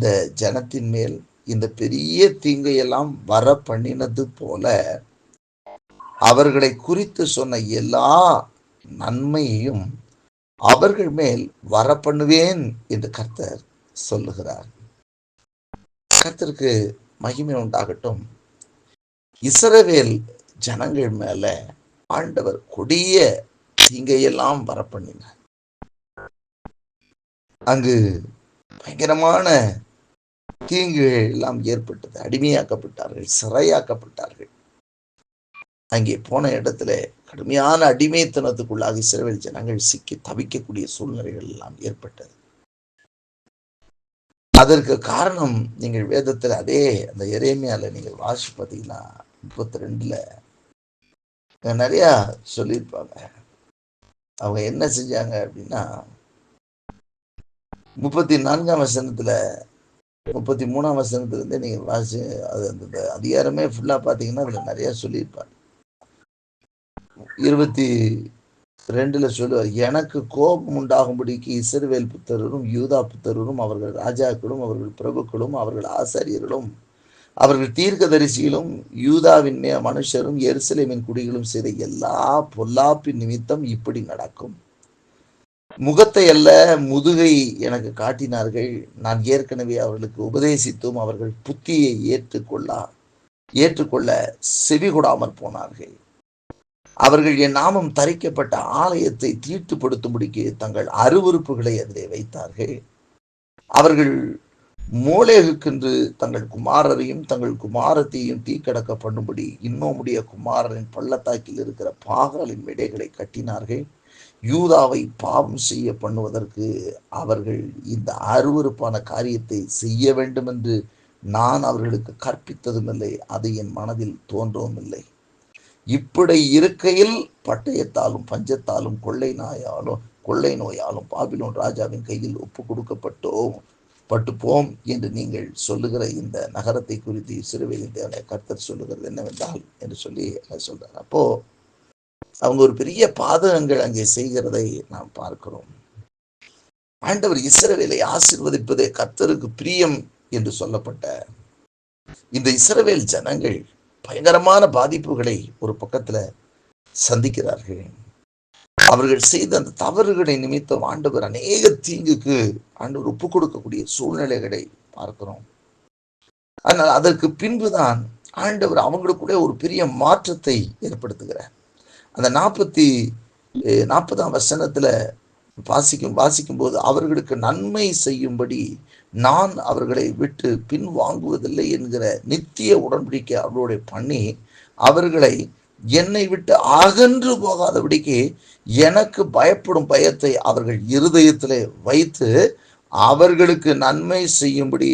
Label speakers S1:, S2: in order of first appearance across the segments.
S1: இந்த ஜனத்தின் மேல் இந்த பெரிய தீங்கையெல்லாம் வர பண்ணினது போல அவர்களை குறித்து சொன்ன எல்லா நன்மையையும் அவர்கள் மேல் வர பண்ணுவேன் என்று கர்த்தர் சொல்லுகிறார். கர்த்தருக்கு மகிமை உண்டாகட்டும். இஸ்ரவேல் ஜனங்கள் மேல ஆண்டவர் கொடிய தீங்கையெல்லாம் வர பண்ணினார். அங்கு பயங்கரமான தீங்குகள் எல்லாம் ஏற்பட்டது. அடிமையாக்கப்பட்டார்கள், சிறையாக்கப்பட்டார்கள். அங்கே போன இடத்துல கடுமையான அடிமைத்தனத்துக்குள்ளாக இஸ்ரவேல் ஜனங்கள் சிக்கி தவிக்கக்கூடிய சூழ்நிலைகள் எல்லாம் ஏற்பட்டது. அதற்கு காரணம் நீங்கள் வேதத்தில் அதே அந்த எரேமியால நீங்கள் வாசி பார்த்தீங்கன்னா 32ல நிறைய சொல்லியிருப்பாங்க. அவங்க என்ன செஞ்சாங்க அப்படின்னா 34ஆம் வசனத்துல 33ஆம் வசனத்துல இருந்தே நீங்க வாசி அது அந்த அதிகாரமே ஃபுல்லா பாத்தீங்கன்னா அதுல நிறைய சொல்லியிருப்பாங்க. 22ல சொல்லுவார், எனக்கு கோபம் உண்டாகும்படிக்கு இஸ்ரவேல் புத்தரும் யூதா புத்தரும் அவர்கள் ராஜாக்களும் அவர்கள் பிரபுக்களும் அவர்கள் ஆசாரியர்களும் அவர்கள் தீர்க்கதரிசிகளும் யூதாவின் மனுஷரும் எருசலேமின் குடிகளும் செய்த எல்லா பொல்லாப்பின் நிமித்தம் இப்படி நடக்கும். முகத்தை அல்ல முதுகை எனக்கு காட்டினார்கள். நான் ஏற்கனவே அவர்களுக்கு உபதேசித்தும் அவர்கள் புத்தியை ஏற்றுக்கொள்ள செவி கொடாமற் போனார்கள். அவர்கள் என் நாமம் தரிக்கப்பட்ட ஆலயத்தை தீட்டுப்படுத்தும்படிக்கு தங்கள் அருவருப்புகளை அதிலே வைத்தார்கள். அவர்கள் மோளேகுக்கென்று தங்கள் குமாரரையும் தங்கள் குமாரத்தையும் தீக்கடக்க பண்ணும்படி இன்னுமுடைய குமாரரின் பள்ளத்தாக்கில் இருக்கிற பாகாலின் விடைகளை கட்டினார்கள். யூதாவை பாவம் செய்ய பண்ணுவதற்கு அவர்கள் இந்த அருவருப்பான காரியத்தை செய்ய வேண்டும் என்று நான் அவர்களுக்கு கற்பித்ததும் இல்லை, அது என் மனதில் தோன்றவும் இல்லை. இப்படி இருக்கையில் பட்டயத்தாலும் பஞ்சத்தாலும் கொள்ளை நோயாலும் பாபிலோன் ராஜாவின் கையில் ஒப்பு கொடுக்கப்பட்டோம் என்று நீங்கள் சொல்லுகிற இந்த நகரத்தை குறித்து இஸ்ரவேலின் தேவனாகிய கர்த்தர் சொல்லுகிறது என்னவென்றால் என்று சொல்லி சொல்றார். அப்போ அவங்க ஒரு பெரிய பாதகங்கள் அங்கே செய்கிறதை நாம் பார்க்கிறோம். ஆண்டவர் இஸ்ரவேலை ஆசீர்வதிப்பதே கர்த்தருக்கு பிரியம் என்று சொல்லப்பட்ட இந்த இஸ்ரவேல் ஜனங்கள் பயங்கரமான பாதிப்புகளை ஒரு பக்கத்துல சந்திக்கிறார்கள். அவர்கள் செய்த அந்த தவறுகளை நிமித்தம் ஆண்டவர் அநேக தீங்குக்கு ஆண்டவர் ஒப்பு கொடுக்கக்கூடிய சூழ்நிலைகளை பார்க்கிறோம். ஆனால் அதற்கு பின்புதான் ஆண்டவர் அவங்களுக்குள்ளே ஒரு பெரிய மாற்றத்தை ஏற்படுத்துகிறார். அந்த 40ஆம் வசனத்துல வாசிக்கும் போது அவர்களுக்கு நன்மை செய்யும்படி நான் அவர்களை விட்டு பின் வாங்குவதில்லை என்கிற நித்திய உடன்படிக்கை அவர்களோட பண்ணி அவர்களை என்னை விட்டு அகன்று போகாதபடிக்கு எனக்கு பயப்படும் பயத்தை அவர்கள் இருதயத்திலே வைத்து அவர்களுக்கு நன்மை செய்யும்படி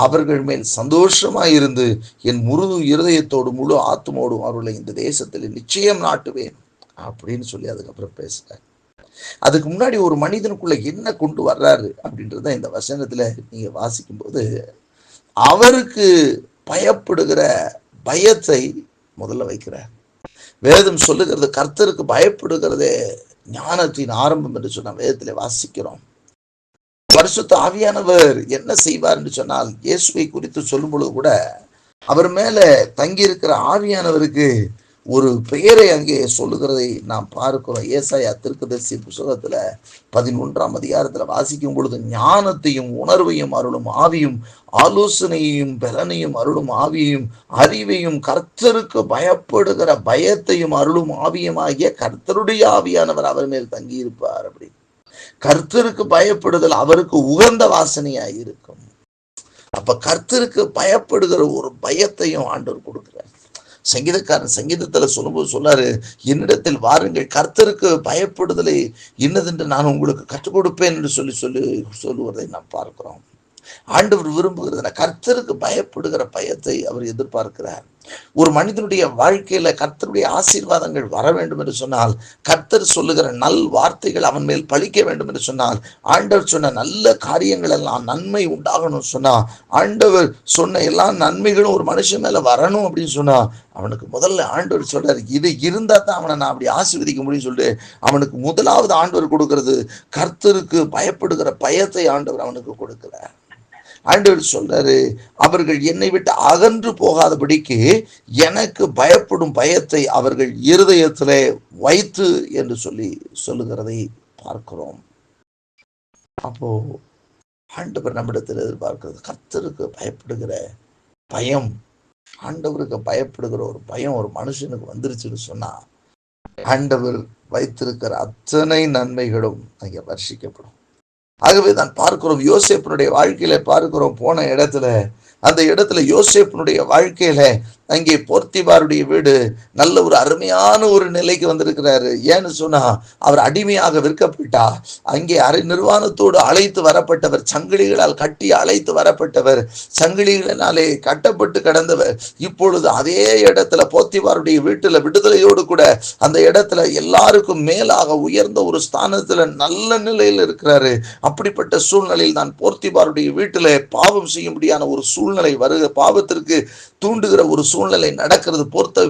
S1: அவர்கள் மேல் சந்தோஷமாயிருந்து என் முழு இருதயத்தோடு முழு ஆத்மோடும் அவர்களை இந்த தேசத்தில் நிச்சயம் நாட்டுவேன் அப்படின்னு சொல்லி அதுக்கப்புறம் பேசுறாரு. அதுக்கு முன்னாடி ஒரு மனிதனுக்குள்ள என்ன கொண்டு வர்றாரு அப்படின்றத இந்த வசனத்துல நீங்க வாசிக்கும் போது அவருக்கு பயப்படுகிற பயத்தை முதல்ல வைக்கிறார். வேதம் சொல்லுகிறது கர்த்தருக்கு பயப்படுகிறதே ஞானத்தின் ஆரம்பம் என்று சொன்ன வேதத்திலே வாசிக்கிறோம். பரிசுத்த ஆவியானவர் என்ன செய்வார் என்று சொன்னால் இயேசுவை குறித்து சொல்லும் பொழுது கூட அவர் மேல தங்கி இருக்கிற ஆவியானவருக்கு ஒரு பெயரை அங்கே சொல்லுகிறதை நாம் பார்க்கிறோம். ஏசாயா தீர்க்கதரிசி புத்தகத்துல 11ஆம் அதிகாரத்துல வாசிக்கும் பொழுது ஞானத்தையும் உணர்வையும் அருளும் ஆவியும் ஆலோசனையையும் பலனையும் அருளும் ஆவியையும் அறிவையும் கர்த்தருக்கு பயப்படுகிற பயத்தையும் அருளும் ஆவியும் ஆகிய கர்த்தருடைய ஆவியானவர் அவர் மேல் தங்கி இருப்பார். அப்படி கர்த்தருக்கு பயப்படுதல் அவருக்கு உகந்த வாசனையாய் இருக்கும். அப்ப கர்த்தருக்கு பயப்படுகிற ஒரு பயத்தையும் ஆண்டவர் கொடுக்கிறார். சங்கீதக்காரன் சங்கீதத்துல சொல்லும்போது சொன்னாரு, என்னிடத்தில் வாருங்கள், கர்த்தருக்கு பயப்படுதலை இன்னதென்று நான் உங்களுக்கு கற்றுக் கொடுப்பேன் என்று சொல்லுவதை நாம் பார்க்கிறோம். ஆண்டவர் விரும்புகிறது கர்த்தருக்கு பயப்படுகிற பயத்தை அவர் எதிர்பார்க்கிறார். ஒரு மனிதனுடைய வாழ்க்கையில கர்த்தருடைய ஆசீர்வாதங்கள் வர வேண்டும் என்று சொன்னால், கர்த்தர் சொல்லுகிற நல் வார்த்தைகள் அவன் மேல் பழிக்க வேண்டும் என்று சொன்னால், ஆண்டவர் சொன்ன நல்ல காரியங்கள் எல்லாம் நன்மை உண்டாகணும் சொன்னா, ஆண்டவர் சொன்ன எல்லா நன்மைகளும் ஒரு மனுஷன் மேல வரணும் அப்படின்னு சொன்னா, அவனுக்கு முதல்ல ஆண்டவர் சொல்றாரு, இது இருந்தா தான் அவனை நான் அப்படி ஆசீர்வதிக்க முடியும் சொல்லிட்டு அவனுக்கு முதலாவது ஆண்டவர் கொடுக்கிறது கர்த்தருக்கு பயப்படுகிற பயத்தை ஆண்டவர் அவனுக்கு கொடுக்கிறார். ஆண்டவர் சொல்றாரு, அவர்கள் என்னை விட்டு அகன்று போகாதபடிக்கு எனக்கு பயப்படும் பயத்தை அவர்கள் இருதயத்திலே வைத்து என்று சொல்லுகிறதை பார்க்கிறோம். அப்போ ஆண்டவர் நம்மிடத்தில் எதிர்பார்க்கிறது கர்த்தருக்கு பயப்படுகிற பயம். ஆண்டவருக்கு பயப்படுகிற ஒரு பயம் ஒரு மனுஷனுக்கு வந்துருச்சுன்னு சொன்னா ஆண்டவர் வைத்திருக்கிற அத்தனை நன்மைகளும் அங்கே வர்ஷிக்கப்படும். ஆகவே தான் பார்க்கிறோம், யோசேப்பினுடைய வாழ்க்கையில பார்க்கிறோம், போன இடத்துல அந்த இடத்துல யோசேப்பினுடைய வாழ்க்கையில அங்கே போர்த்திபாருடைய வீடு நல்ல ஒரு அருமையான ஒரு நிலைக்கு வந்திருக்கிறாரு. ஏன்னு சொன்னா அவர் அடிமையாக விற்கப்பட்டா அங்கே அரை நிர்வாணத்தோடு அழைத்து வரப்பட்டவர், சங்கிலிகளால் கட்டி அழைத்து வரப்பட்டவர், சங்கிலிகளினாலே கட்டப்பட்டு கிடந்தவர். இப்பொழுது அதே இடத்துல போர்த்திபாருடைய வீட்டுல விடுதலையோடு கூட அந்த இடத்துல எல்லாருக்கும் மேலாக உயர்ந்த ஒரு ஸ்தானத்துல நல்ல நிலையில் இருக்கிறாரு. அப்படிப்பட்ட சூழ்நிலையில் தான் போர்த்திபாருடைய வீட்டில பாவம் செய்யும்படியான ஒரு சூழ்நிலை பாவத்திற்கு தூண்டுகிற ஒரு சூழ்நிலை நடக்கிறது.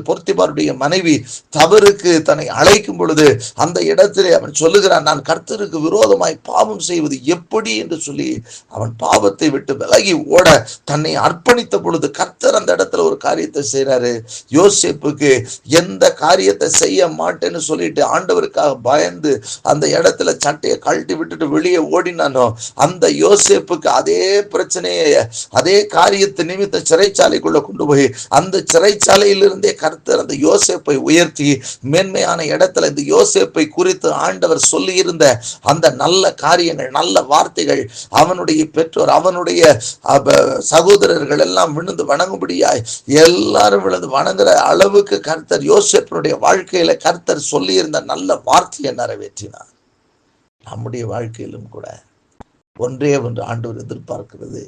S1: போர்த்திபாருடைய மனைவி தவறுக்கு தன்னை அழைக்கும் பொழுது அந்த இடத்திலே அவன் சொல்லுகிறான், நான் கர்த்தருக்கு விரோதமாய் பாவம் செய்வது எப்படி என்று சொல்லி அவன் பாவத்தை விட்டு விலகி ஓட தன்னை அர்ப்பணித்த பொழுது கர்த்தர் அந்த இடத்துல ஒரு காரியத்தை செய்யறாரு. யோசேப்புக்கு எந்த காரியத்தை செய்ய மாட்டேன்னு சொல்லிட்டு ஆண்டவருக்காக பயந்து அந்த இடத்துல சட்டையை கழட்டி விட்டுட்டு வெளியே ஓடினானோ அந்த யோசேப்புக்கு அதே பிரச்சனையை அதே காரியத்தை நிமித்த சிறைச்சாலைக்குள்ள கொண்டு போய் அந்த சிறைச்சாலையிலிருந்தே கர்த்தர் அந்த யோசேப்பை உயர்த்தி மேன்மையான இடத்துல இந்த யோசேப்பை குறித்து ஆண்டவர் சொல்லி இருந்த அந்த நல்ல காரியங்கள், நல்ல வார்த்தைகள் அவனுடைய பெற்றோர் அவனுடைய சகோதரர்கள் எல்லாம் விழுந்து வணங்கும்படியாய் எல்லாரும் விழுந்து வணங்குற அளவுக்கு கர்த்தர் யோசேப்பினுடைய வாழ்க்கையில கர்த்தர் சொல்லி இருந்த நல்ல வார்த்தையை நிறைவேற்றினார். நம்முடைய வாழ்க்கையிலும் கூட ஒன்றே ஒன்று ஆண்டவர் எதிர்பார்க்கிறது,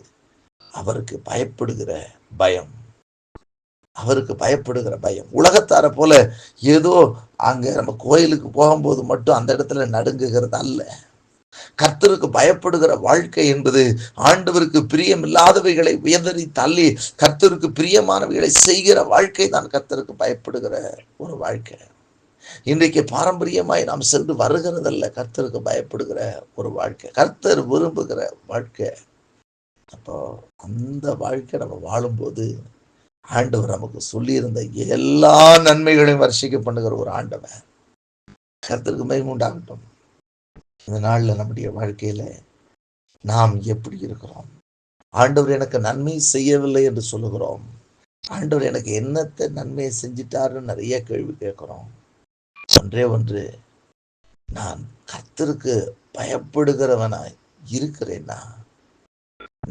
S1: அவருக்கு பயப்படுகிற பயம். அவருக்கு பயப்படுகிற பயம். உலகத்தார போல ஏதோ அங்க நம்ம கோயிலுக்கு போகும்போது மட்டும் அந்த இடத்துல நடுங்குகிறது அல்ல. கர்த்தருக்கு பயப்படுகிற வாழ்க்கை என்பது ஆண்டவருக்கு பிரியம் இல்லாதவைகளை உயர்ந்தறி தள்ளி கர்த்தருக்கு பிரியமானவைகளை செய்கிற வாழ்க்கை தான் கர்த்தருக்கு பயப்படுகிற ஒரு வாழ்க்கை. இன்றைக்கு பாரம்பரியமாய் நாம் சென்று வருகிறதல்ல கர்த்தருக்கு பயப்படுகிற ஒரு வாழ்க்கை, கர்த்தர் விரும்புகிற வாழ்க்கை. அப்போ அந்த வாழ்க்கை நம்ம வாழும்போது ஆண்டவர் நமக்கு சொல்லி இருந்த எல்லா நன்மைகளையும் வர்ஷிக்க பண்ணுகிற ஒரு ஆண்டவன். கர்த்தருக்கு மகிமை உண்டாகட்டும். இந்த நாள்ல நம்முடைய வாழ்க்கையில நாம் எப்படி இருக்கிறோம்? ஆண்டவர் எனக்கு நன்மை செய்யவில்லை என்று சொல்லுகிறோம். ஆண்டவர் எனக்கு என்னத்தை நன்மையை செஞ்சிட்டாருன்னு நிறைய கேள்வி கேட்கிறோம். ஒன்றே ஒன்று, நான் கர்த்தருக்கு பயப்படுகிறவனாய் இருக்கிறேனா?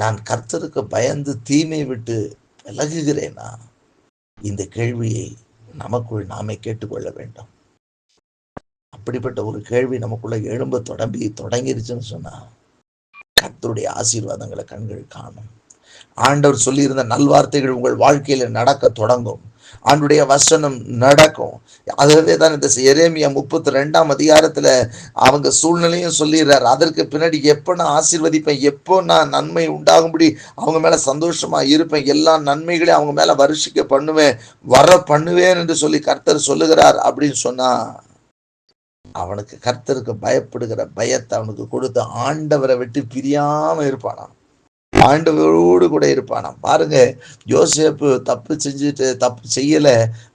S1: நான் கர்த்தருக்கு பயந்து தீமை விட்டு விலகுகிறேனா? இந்த கேள்வியை நமக்குள் நாமே கேட்டுக்கொள்ள வேண்டும். அப்படிப்பட்ட ஒரு கேள்வி நமக்குள்ள எழும்ப தொடங்கிருச்சுன்னு சொன்னா கர்த்தருடைய ஆசீர்வாதங்களை கண்கள் காணும். ஆண்டவர் சொல்லியிருந்த நல்வார்த்தைகள் உங்கள் வாழ்க்கையில நடக்க தொடங்கும். ஆண்டுடைய வசனம் நடக்கும். ஆகவே தான் இந்த எரேமியா 32ஆம் அதிகாரத்துல அவங்க சூழ்நிலையும் சொல்லிடுறாரு. அதற்கு பின்னாடி எப்போ நான் ஆசீர்வதிப்பேன், எப்போ நான் நன்மை உண்டாகும்படி அவங்க மேல சந்தோஷமா இருப்பேன், எல்லா நன்மைகளையும் அவங்க மேல வருஷிக்க பண்ணுவேன் என்று சொல்லி கர்த்தர் சொல்லுகிறார் அப்படின்னு சொன்னா அவனுக்கு கர்த்தருக்கு பயப்படுகிற பயத்தை அவனுக்கு கொடுத்து ஆண்டவரை விட்டு பிரியாம இருப்பானா, ஆண்டவரோடு கூட இருப்பானாம். பாருங்க, யோசேப்பு தப்பு செய்யல,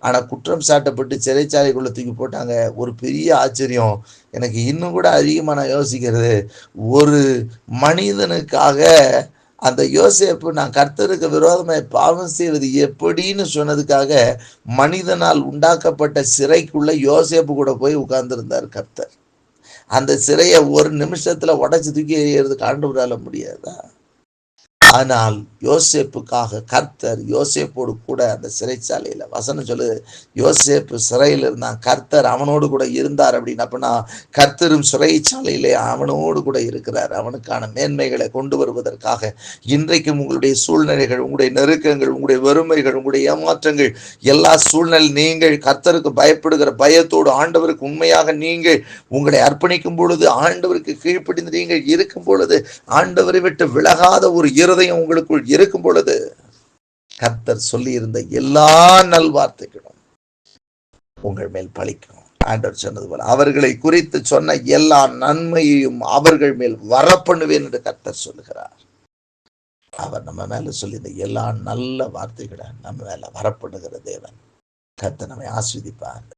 S1: ஆனா குற்றம் சாட்டப்பட்டு சிறைச்சாலைக்குள்ள தூக்கி போட்டாங்க. ஒரு பெரிய ஆச்சரியம் எனக்கு இன்னும் கூட அதிகமா நான் யோசிக்கிறது, ஒரு மனிதனுக்காக அந்த யோசேப்பு நான் கர்த்தருக்கு விரோதமாய் பாவம் செய்வது எப்படின்னு சொன்னதுக்காக மனிதனால் உண்டாக்கப்பட்ட சிறைக்குள்ள யோசேப்பு கூட போய் உட்கார்ந்திருந்தார் கர்த்தர். அந்த சிறையை ஒரு நிமிஷத்துல உடைச்சு தூக்கி எறியறதுக்கு ஆண்டவரால முடியாதா? ஆனால் யோசேப்புக்காக கர்த்தர் யோசேப்போடு கூட அந்த சிறைச்சாலையில வசனம் சொல்லு, யோசேப்பு சிறையில் இருந்தான், கர்த்தர் அவனோடு கூட இருந்தார் அப்படின்னு. அப்படின்னா கர்த்தரும் சிறைச்சாலையிலே அவனோடு கூட இருக்கிறார். அவனுக்கான மேன்மைகளை கொண்டு வருவதற்காக இன்றைக்கும் உங்களுடைய சூழ்நிலைகள், உங்களுடைய நெருக்கங்கள், உங்களுடைய வறுமைகள், உங்களுடைய ஏமாற்றங்கள், எல்லா சூழ்நிலை நீங்கள் கர்த்தருக்கு பயப்படுகிற பயத்தோடு ஆண்டவருக்கு உண்மையாக நீங்கள் உங்களை அர்ப்பணிக்கும் பொழுது, ஆண்டவருக்கு கீழ்ப்படிந்து நீங்கள் இருக்கும் பொழுது, ஆண்டவரை விட்டு விலகாத ஒரு இருதயம் உங்களுக்குள் இருக்கும் பொழுது கர்த்தர் சொல்லி இருந்த எல்லா நல்வார்த்தைகளும் உங்கள் மேல் பலிக்கும். ஆண்டவர் சொன்னது போல அவர்களை குறித்து சொன்ன எல்லா நன்மையையும் அவர்கள் மேல் வரப்பண்ணுவேன் என்று கர்த்தர் சொல்லுகிறார். அவர் நம்ம மேல சொல்லியிருந்த எல்லா நல்ல வார்த்தைகளை நம்ம மேல வரப்படுகிற தேவன். கர்த்தர் நம்மை ஆசீர்வதிப்பார்.